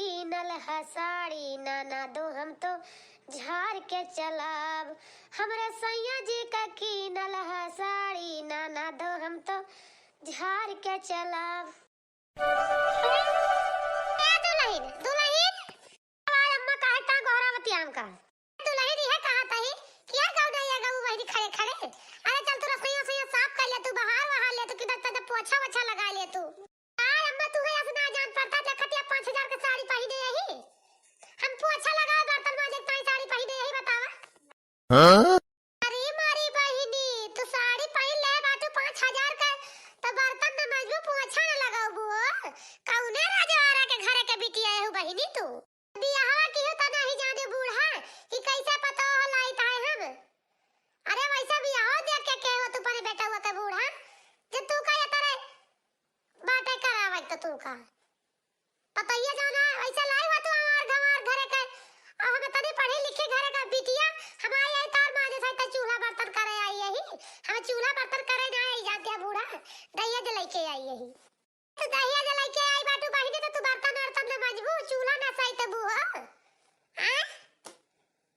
कीनल हसाड़ी नाना दो हम तो झाड़ के चलाब। हमरे सैया जी का कीनल हसाड़ी नाना दो हम तो झाड़ के चलाब। दुल्हन दुल्हन आवाज अम्मा का है ता गौरावती आम का दुल्हन है कहां तही क्या गाँव नहीं है गाँव वही खड़े खड़े। अरे चल तू रसोईया से साफ कर ले, तू बाहर वहां ले, तू किधर तक पोछा वछा लगा ले तू। अम्मा तू है ऐसे ना जान पड़ता देखतिया 5000 का साड़ी पहने यही हम पोछा लगाए बर्तन मांजे ताई साड़ी पहने यही बतावा। हां अरे मारी बहिनी तू साड़ी पहन ले बाटू 5000 का तो बर्तन में मजबू पोछा ना लगाबू कौने राजवाड़ा के घरे के बिटिया है बहिनी तू। बियाहवा की हो त नहीं जाने बूढ़ा कि कैसे पता हो लाई ताए हम। अरे वैसे बियाह देख के हो तू पर बेटा हुआ का बूढ़ा जे तू का तारे बाटे करावे तो तू का पता ये जाना ऐसा लाई हुआ तू हमार घरे के और हम तने पढ़े लिखे घरे का बिटिया हमारे आई तार माने सहित चूल्हा बर्तन करे आई यही हम चूल्हा बर्तन करे ना आई जाते बूढ़ा दहिया जलाई के आई यही तो दहिया जलाई के आई बाटू बहिनी तो तू बर्तन बर्तन में मजबू चूल्हा ना सहित बूहा हां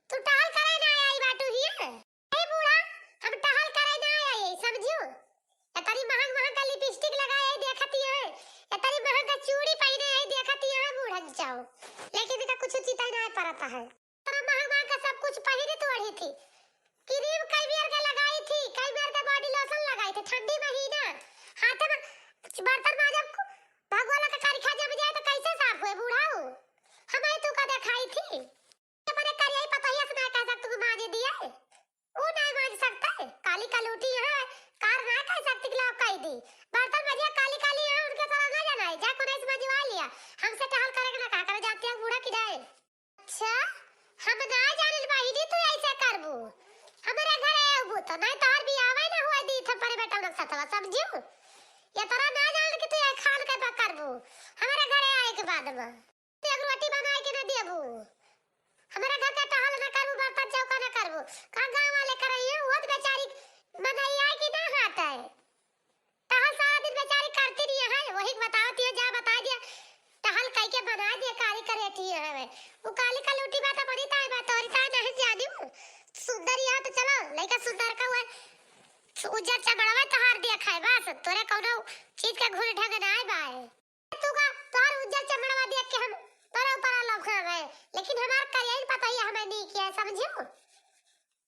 तू टहल करे ना आई बाटू ही ए बूढ़ा हम टहल करे ना आई समझियो। इतनी महंग महंग का लिपस्टिक लगाए आई देखती है, इतनी महंग का चूड़ी पहने आई देखती है बूढ़ा जाओ लेकिन इनका कुछ चिता नहीं पड़ता है। इतना महंग महंग का सब कुछ पहने तो अड़ी थी क्रीम कई बार का लगाई थी कई बार का बॉडी लोशन लगाई थी ठंडी महीना हाथ में बर्तन मांजब भगवान का कारी खा जब जाए तो कैसे साफ हुए बूढ़ा हो हमें तू का दिखाई थी अपने करिया पता ही ना कह सकता तू मांज दिया वो नहीं मांज सकता है काली कलूटी है कार ना कह सकती कि लाओ कह दी बर्तन मजिया काली काली है उनके तरह ना जाना है जा कोने से मजवा लिया हमसे टहल करेगा ना का करे जाते हैं बूढ़ा की जाए। अच्छा हम ना जाने बहिनी तू ऐसे करबू हमारे घरे आबू तो नहीं तोर भी आवे ना हुआ दी थ पर बेटा लोग सतवा समझियो ये तरह ना जान कि तू ये खान के करबू हमारे घरे आए के बाद में तू एक रोटी बना के ना देबू हमारे घर का टहल ना करबू बर्तन चौका ना करबू का गांव वाले करइए वो बेचारी मनैया की ना हाथ है टहल सारा दिन बेचारी करती रही है वही बताती है जा बता दिया टहल कह के बना दिए काली करेठी है वो काली का लूटी बात बड़ी ताई बात और का नहीं जानी सुंदर या तो चलो लइका सुंदर का हुआ उज्जर चमड़वा तहार दिया खाए बस तोरे कोनो चीज का घुर ढंग ना आए बाए तू का तोर उज्जर चमड़वा देख के हम तोरे ऊपर लोग खा गए लेकिन हमार करियर पता ही हमें नहीं किया समझियो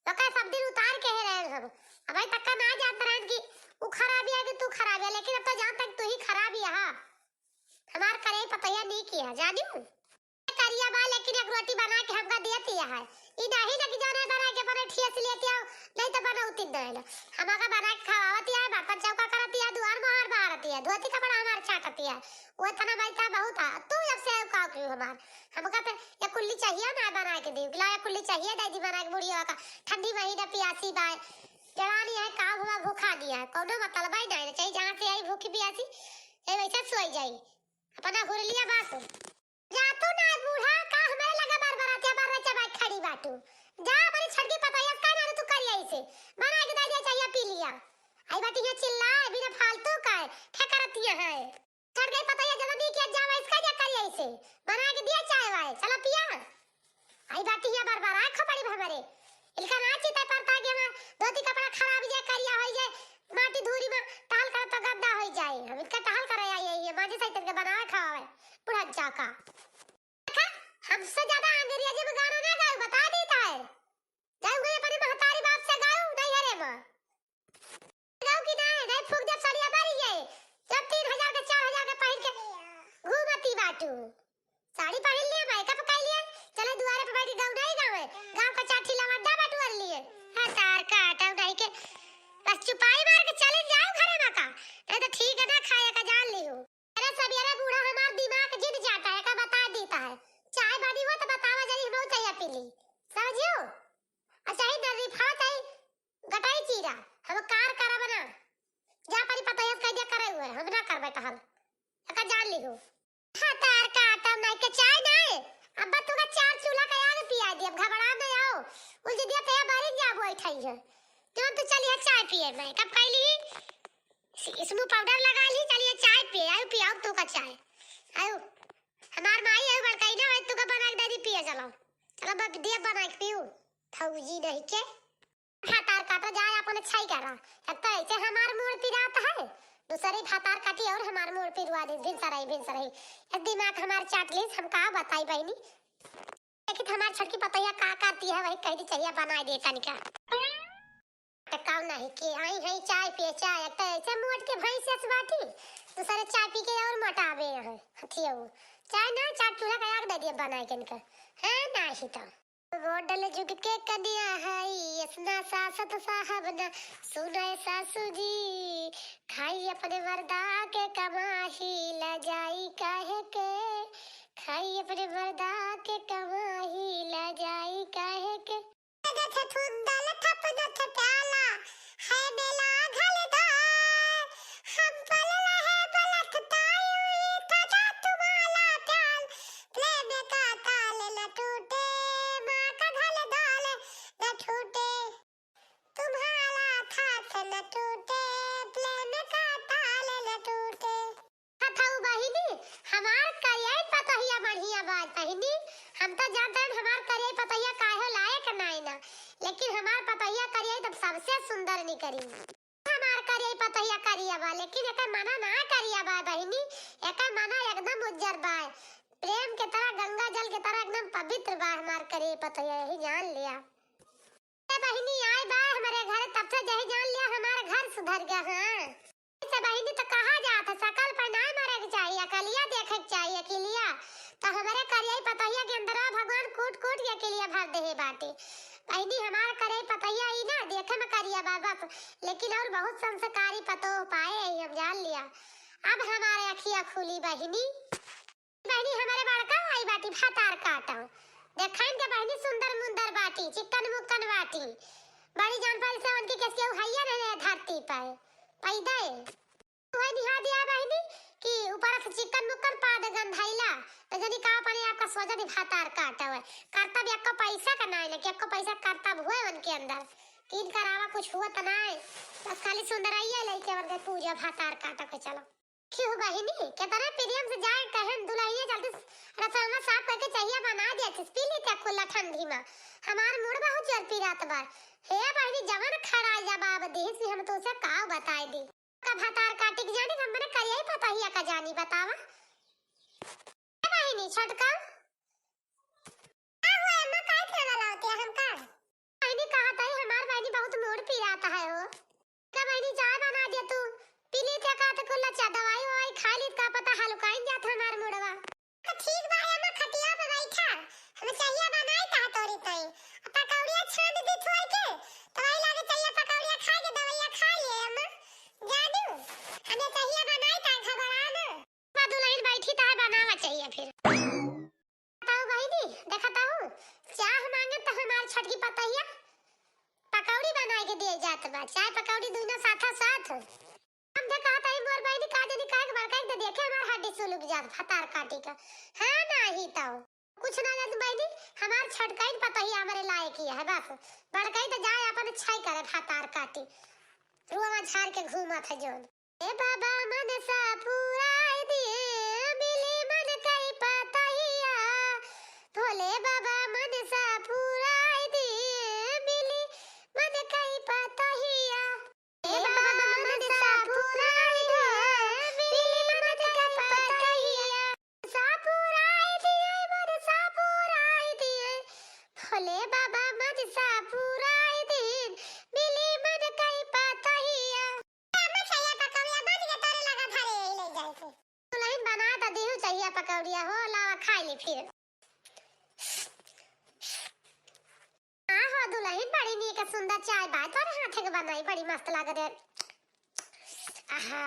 तो का सब दिन उतार के रहे हम अबे तक का ना जानता रह कि वो खराब है कि तू खराब है लेकिन अब तो जान तक तू ही खराब है हां हमार करियर पता ही नहीं किया जानियो करिया बा लेकिन एक रोटी बना के हमका देती है ई नहीं ना कि जाने बना के बने ठियस लेती है नहीं तो बनाउती नहीं हमका बना के खवावती है बर्तन चौका करती है दुआर मोहर बारती है धोती कपड़ा हमार छाटती है वो इतना बैठा बहुत है तू जब से का क्यों हमार हमका पे ये कुल्ली चाहिए ना बना के दी ला ये कुल्ली चाहिए दादी बना के बुढ़िया का ठंडी महीना प्यासी बाय जवानी है काम हुआ भूखा दिया कोनो मतलब ही नहीं चाहिए जहां से आई भूखी प्यासी ए वैसे सोई जाई अपना हुरलिया बात जा तू ना बूढ़ा का हमारे लगा बरबराती बार रचा बात खड़ी बाटू जा हमारी छड़की पता है का ना तू करिया इसे बना के दे चाहिए पी लिया आई बाटी ये चिल्ला बिना फालतू का ठकरती है छड़ गई पता है जल्दी किया जावा इसका क्या करिया इसे बना के दिया चाय वाय चलो पिया आई बाटी ये बरबरा खपड़ी हमारे इनका ना चिता पड़ता कि हम धोती कपड़ा खराब जाए करिया हो जाए माटी धूरी में टाल कर तो गंदा हो जाए हम इनका टाल करे आई ये माटी सहित के बनाए खावे बुढ़ा जाका हमसे ज्यादा अंग्रेजी में गाना ना गाओ बता देता है जाऊंगा अपने महतारी बाप से गाओ नहीं हरे में गाओ कि नहीं फूक जब सड़िया बारी जाए जब 3000 के 4000 के पहन के घूमती बाटू साड़ी पहन लिया मेकअप कर लिया चलो दुआरे पे बैठ के गाँव नहीं गावे गाँव का चाठी लवंडा बटुआ लिए हां तार का आटा नहीं के बस चुपाई मार के चले जाओ घरे में का नहीं तो ठीक है ना खाया का जान लियो अरे सवेरे बूढ़ा हमार दिमाग जिद जाता है का बता देता है चाय बनी हो तो बतावा जरी हम चाहिए पी ली समझियो अच्छा ही नरी फा चाहे गटाई चीरा हम कार करा बना जा परी पता है कह दिया करे हुए हम ना कर बेटा हम का जान लियो हां तार का आटा नहीं के चाय नहीं अब तू का चार चूल्हा का आग पिया दिया घबरा न आओ उल दिया पे बारी जा बैठाई है तो तो चलिए चाय पिए मैं कब कैली इसमें पाउडर लगा ली चलिए चाय पिए आयो पियाओ तो का चाय आयो हमार माई है बड़काई ना तू का बना के दे दी पिए चलो चलो बाप दिया बना के पियो फौजी नहीं के भातार काटा जाए अपन अच्छाई करा एक तो ऐसे हमार मोड़ पिरात है दूसरी भातार काटी और हमार मोड़ पिरवा दे भिन सराई एक दिमाग हमार चाट ली हम का बताई बहनी लेकिन हमार छटकी पतैया का करती है वही कह दी चाहिए बना दे तनिका टकाव नहीं के आई है चाय पिए चाय एक तो ऐसे मोड़ के भैंस से बाटी दूसरे चाय पी के और मोटावे है हथिया चाय ना चाट चूल्हा का आग दे दिए बना के इनका है नहीं तो मॉडल जुग के कन्या है यसना सासत साहब ना सुने सासू जी खाई अपने मर्दा के कमाही ल जाई काहे के खाई अपने मर्दा के कमाही ल जाई काहे के गथ ठुंदल थप गथ प्याला है बेला घलदार हम पल रहे पलक ताई था तुम्हारा प्याल प्रेम का ताल न टूटे टूटे तुम्हारा हाथ न टूटे प्रेम का ताल न टूटे कथाऊ बहिनी हमार करिए पतहिया बढ़िया बात बहिनी हम तो जानते हैं हमार करिए पतहिया काहे लायक नहीं ना लेकिन हमार पतहिया करिए तब सबसे सुंदर नहीं करी हमार करिए पतहिया करिए बा लेकिन एकर मना ना करिए बा बहिनी एकर मना एकदम उज्जर बा प्रेम के तरह गंगा जल के तरह एकदम पवित्र बा हमार करिए पतहिया यही जान लिया बहिनी आए बा हमारे घर तब से जही जान लिया हमारा घर सुधर गया हां इसे बहिनी तो कहा जात है सकल पर ना मरे के चाहिए अकलिया देखे के चाहिए अकलिया तो हमारे करिए पतहिया के अंदर भगवान कूट कूट के अकलिया भर दे बाटे बहिनी हमारा करे पतहिया ही ना देखे में करिया बाबा लेकिन और बहुत संस्कारी पतो पाए हम जान लिया अब हमारे अखियां खुली बहिनी बहिनी हमारे बड़का भाई बाटी भातार काटा देखाइन के बहिनी सुंदर मुंदर बाटी चिकन मुक्कन बाटी बड़ी जान पाल से उनकी कैसे हैया रहे धरती पर पैदा है वही निहा दिया बहिनी कि ऊपर से चिकन मुक्कन पाद गंधाइला तो जनी का पानी आपका सोचा दी भातार काटा हुआ करता भी आपका पैसा का नहीं लेके आपको पैसा करता हुआ उनके अंदर तीन करावा कुछ हुआ तो नहीं बस खाली सुंदर आइए लेके वर्ग पूजा भातार काटा के चलो क्यों बहिनी कितना प्रेम से जाए कहन दुल्हनिया जल्दी रसोईया साफ करके चाहिए बना दिया पी ली क्या खुला ठंडी में हमार मूड बहुत जोर पी रात बार हे बहिनी जवन खड़ा जा बाब देश भी हम तो उसे का बताए दी का भातार काटे के जानी हमने करिए पता ही का जानी बतावा बहिनी छटका आ हुए अम्मा काय खाना लाते हम का बहिनी कहा था हमार बहिनी बहुत मूड पी रात है हो का बहिनी चाय बना दिया तू पीली क्या कहत कुल्ला चा दवाई ववाई खा ली का पता हलकाइन जात हमार मुड़वा ठीक बा अम्मा खटिया पे बैठा हमें चाहिए बनाई ता तोरी तई पकौड़िया छान दी थोई के दवाई लागे चाहिए पकौड़िया खा के दवाइया खा लिए अम्मा जादू हमें चाहिए बनाई ता खबरा ना बादू लाइन बैठी ता बनावा चाहिए फिर बताओ बहिनी देखता हूं चाह मांगे तो हमार छटकी पतैया पकौड़ी बना के दे जात बा चाय पकौड़ी दोनों साथ साथ हम तो कहता है मोर बहनी का जनी का बड़का के देखे हमार हड्डी सुलग जात फतार काटी का है नहीं तो कुछ ना जात बहनी हमार छटकाई पता ही हमारे लायक ही है बस बड़का तो जाए अपन छाई करे फतार काटी रुआ झाड़ के घूमा था जोन ए बाबा मन सा पूरा दिए मिली मन कई पतहिया भोले बाबा मन सा पूरा दिए मिली मन कई पतहिया ए बाबा मन सा पूरा दिए मिली मन कई पतहिया सा पूरा दिए मन सा पूरा दिए भोले बाबा मन सा पूरा दिए मिली मन कई पतहिया बना तो देहु चाहिए पकौड़िया हो लावा खा ली फिर हो दुल्हन बड़ी नीक सुंदर चाय बात और हाथ के बनाई बड़ी मस्त लागत है आहा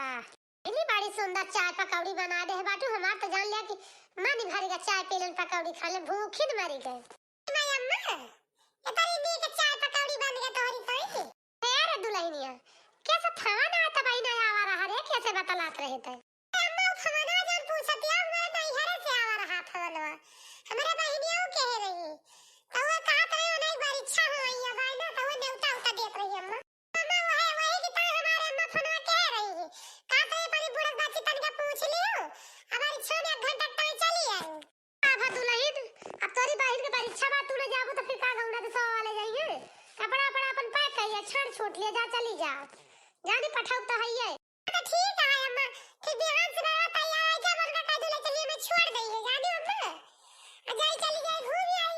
इतनी बड़ी सुंदर चाय पकौड़ी बना दे बाटू हमार तो जान लिया कि मन भरेगा चाय पी लेन पकौड़ी खा ले भूखी न मरी गई मैं अम्मा ये तेरी नीक चाय पकौड़ी बन गई तोरी सही अरे दुल्हनिया कैसे थावा ना आता भाई ना आवा रहा रे कैसे बतलात रहे थे हमारा बहनियों कह रही तो वो कहत रही नहीं परीक्षा हो या भाई ना तो वो देवता उता देत रही अम्मा अम्मा वो है वही की तरह हमारे अम्मा फोन कह रही कहत रही बड़ी बुढ़त बात तन के पूछ लियो हमारी छो में 1 घंटा तक चली आई जानी पठाऊ तो है ये। तो ठीक है अम्मा, कि बिहान से बाबा तैयार है, जब उनका कह दूले चलिए मैं छोड़ देंगे जानी अम्मा, जाई चली जाए घूम आई।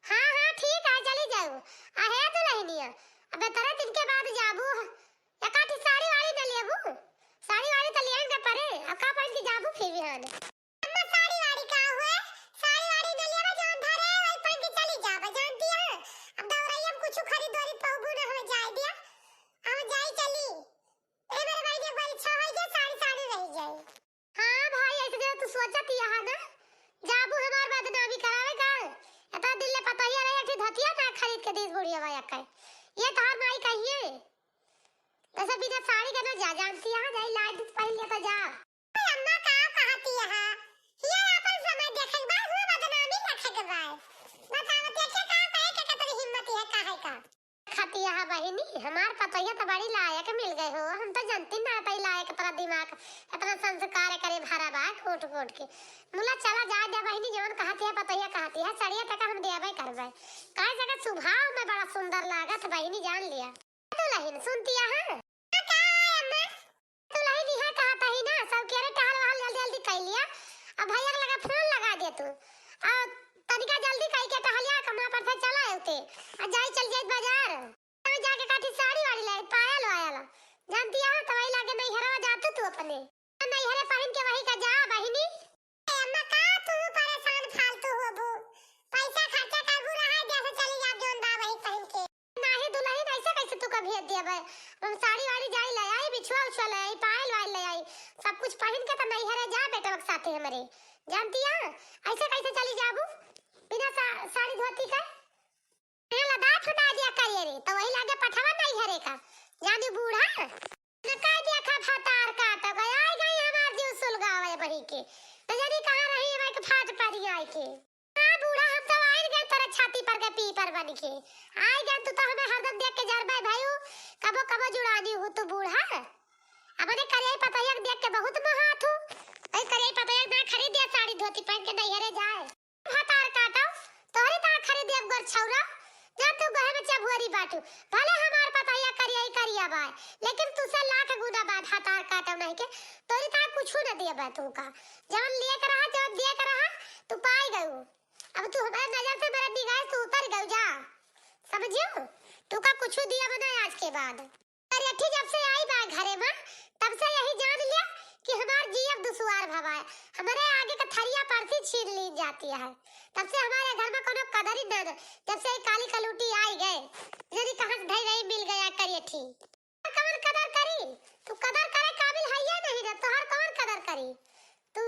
हाँ हाँ ठीक है चली जाओ। आहे तो रहनिया अबे तरह दिन के बाद जाबू, एकाठी साड़ी वाड़ी न लेबू, साड़ी वाड़ी तो लेंगे परे, अब का पहन के जाबू फिर बिहान। अम्मा साड़ी वाड़ी का हुए, साड़ी वाड़ी न लेबा जौन धरे वही पहन के चली जाबा जानती है। अब दौड़ाई हम कुछ खरीदारी पहुबू न हमें जाए दिया, हम जाई चली ए मेरे भाई ने बड़ी इच्छा है कि साड़ी साड़ी रह जाए। हां भाई ऐसे जो तू सोचत यहां ना जाबू हमार बदनामी करावे का, एता दिल ले पता ही रहे कि धतिया ना खरीद के दीस बुढ़िया भाई का ये तार माई कहिए। ऐसे बिना साड़ी के ना जा जानती है जाई लाइट पहन ले तो जा। अम्मा का कहती है ये अपन समय देखे बा हुआ बदनामी रखे के बा, बताओ देखे का कहे के तेरी हिम्मत है काहे का खाती है बहिनी। हमार पतैया तो बड़ी लायक मिल गए हो, हम तो जानती ना पई लायक तेरा दिमाग इतना संस्कार करे भरा बा कोट कोट के। मुला चला जा दे बहिनी जवन कहती है पतैया कहती है सड़िया तक हम देबे करबे, काहे जगह स्वभाव में बड़ा सुंदर लागत बहिनी जान लिया। तो लहिन सुनती है हां का अम्मा, तो लहिन है कहता ही ना सब केरे टहल वाल जल्दी जल्दी कर लिया। अब भैया लगा फोन लगा दे तू आ तनिका जल्दी कह के टहलिया कमा पर से चला उते आ जाई चल जाई बाजार, वहां जाके काठी साड़ी वाड़ी ले पायल वायल जानती है तो वही लागे नहीं हरवा जातू तू अपने नहीं हरे पहन के वही का जा बहिनी। अम्मा का तू परेशान फालतू होबू, पैसा खर्चा करबू रहा जैसे चली जा जोन बा वही पहन के नाही दुल्हन ऐसे कैसे तू का भेज दिया बे। हम साड़ी वाड़ी जाई ले आई, बिछुआ उछवा ले आई, पायल वायल ले आई, सब कुछ पहन के तो नहीं हरे जा बेटा के साथे हमारे जानती है ऐसे कैसे चली जाबू बिना साड़ी धोती का लदाफ हटा दिया करिए रे तो वही लागे पठावा नहीं हरे का जानी बूढ़ा न कह दिया खा फतार का तो गया गई हमार जीव सुलगावे बही के न जानी कहां रही है के फाट पड़ी आई के। हां बूढ़ा हम तो आई गए तेरे छाती पर के पी पर बन के आई गए तू तो हमें हरदम देख के जरबे भाईओ कबो कबो जुड़ानी हो तू बूढ़ा। अपने करे पतैया देख के बहुत महात हूं, ऐ करे पतैया ना खरीद दिया साड़ी धोती पहन के नहीं हरे जाए फतार काटो तोरे ता खरीद देब गोर छौरा जा तू गहे में चबुरी बाटू भले हमार पतैया करिया बा लेकिन तुसे लाख गुना बात हतार काटो नहीं के तोरी ता कुछ न दिए बा तू का जवन लिए कर रहा जवन दिए कर रहा तू पाई गयो। अब तू हमारे नजर से मेरा निगाह से उतर गयो जा समझियो तू का कुछ दिया बना आज के बाद। अरे ठीक जब से आई बा घरे में तब से यही जान लिया कि हमार जीव दुश्वार भवाए हमारे आगे का थरिया परती छीन ली जाती है, तब से हमारे घर में कोनो कदर ही न, जब से काली कलूटी आई गए यदि कहां ढई रही मिल गया करिए ठीक कौन कदर करी तू कदर करे काबिल है या नहीं रे तोहर कौन कदर करी तू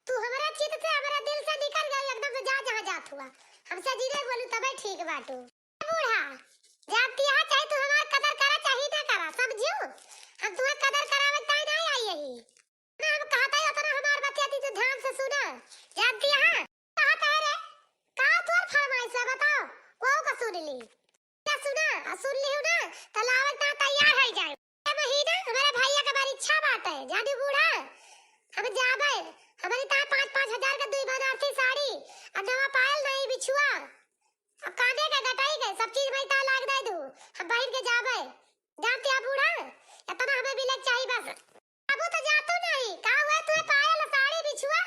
तू हमारे चित से हमारे दिल से निकल गई एकदम से जा जहां जात हुआ हमसे जीरे बोलू तबे ठीक बाटू। बूढ़ा जाती है चाहे तू हमार कदर करा चाहे ना करा समझियो हम तुम्हें कदर करावे ताई नहीं आई यही ना हम कहता है उतना हमार बतियाती तो ध्यान से सुना जानती है कहता है रे का तोर फरमाइश है बताओ वो का सुन ली क्या सुना सुन ली हो ना तो लावत ना तैयार है जाए ये महीना हमारे भैया का बड़ी इच्छा बात है जानी बूढ़ा हम जाबे हमारी ता 5-5 हजार का दुई बनारसी साड़ी और नवा पायल नहीं बिछुआ अब कांदे का गटाई गए सब चीज मैं ता लाग दे दू हम बहन के जाबे जानते हैं बूढ़ा इतना हमें मिले चाहिए बस। अब तो जातो नहीं का हुआ तू पायल साड़ी बिछुआ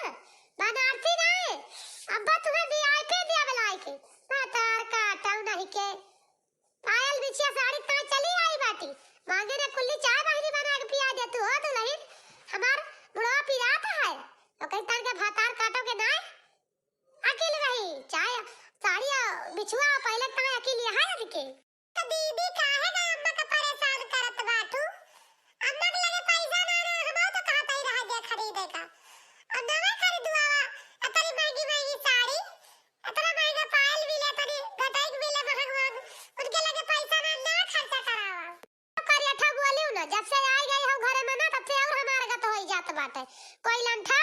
बनारसी नहीं अब तुम्हें वीआईपी दिया बुलाए के तार काटा नहीं के पायल बिछिया साड़ी ता चली आई बाटी मांगे ने कुल्ली चाय बहनी बना के पिया दे तू हो तो नहीं हमार बुढ़वा पिराता है तो कहीं तार के भातार काटो के ना अकेले रही चाय साड़ी बिछुआ पहले ता अकेले है के तो दीदी काहे ना अम्मा का परेशान करत बाटू अम्मा के लगे पैसा ना ना हम तो कहता ही रह गया खरीदे का और नवा खरीदवावा इतनी महंगी साड़ी इतना महंगा पायल भी ले तनी गटाई भी ले महंगा उनके लगे पैसा ना ना खर्चा करावा तो करिया ठग बोलियो ना जब से आई गई हो घरे में ना तब से और हमारे का तो होई जात बाटे कोई लंठा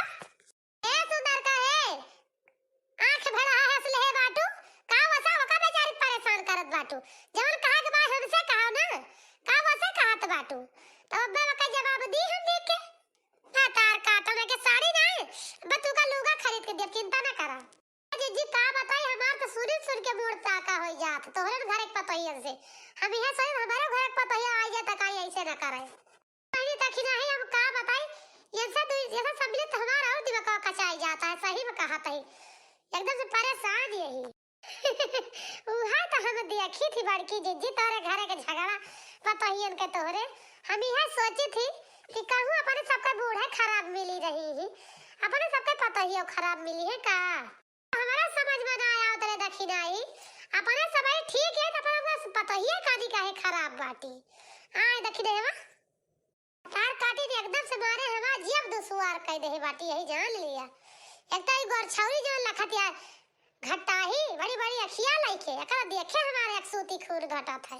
ए सुंदर का है आंख भरा हंस ले बाटू का वसा होका बेचारी परेशान करत बाटू जवन कहा के बाद हमसे कहो ना का वसा कहत बाटू तो अब्बे का जवाब दी हम देख के तार काटने के साड़ी ना बतू का लुगा खरीद के दे चिंता ना करा जी का बताई हमार तो सुन के मोड़ ताका हो जात तोहरे घर एक पतैया से हम यहां से हमारे घर एक पतैया आ जात करे। पहले तक नहीं हम का बताई, ये सब सम्मिलित हमारा और दिमाग का कचाई जाता है, सही में कहा था एकदम से परेशान यही। उहा तो हम देखी थी बड़की जिज्जी तोरे घरे के झगड़ा पतोहियन के तोहरे, हम यह सोची थी कि कहूँ अपने सबके बूढ़े खराब मिली रही ही, अपने सबके पतोहियो खराब मिली है का, हमारा समझ में ना आया उतरे दक्षिणाई, अपने सब ठीक है तो अपने पतोहिए कादी काहे खराब बाटी। आए दक्षिणे हवा तार काटी ने एकदम से मारे हवा जीव दुसवार कह दे बाटी, यही जान लिया। एक तो गोर छौरी जान लखतिया घट्टा ही बड़ी बड़ी अखिया लइके एकरा देखे हमारे एक सूती खून घटा था।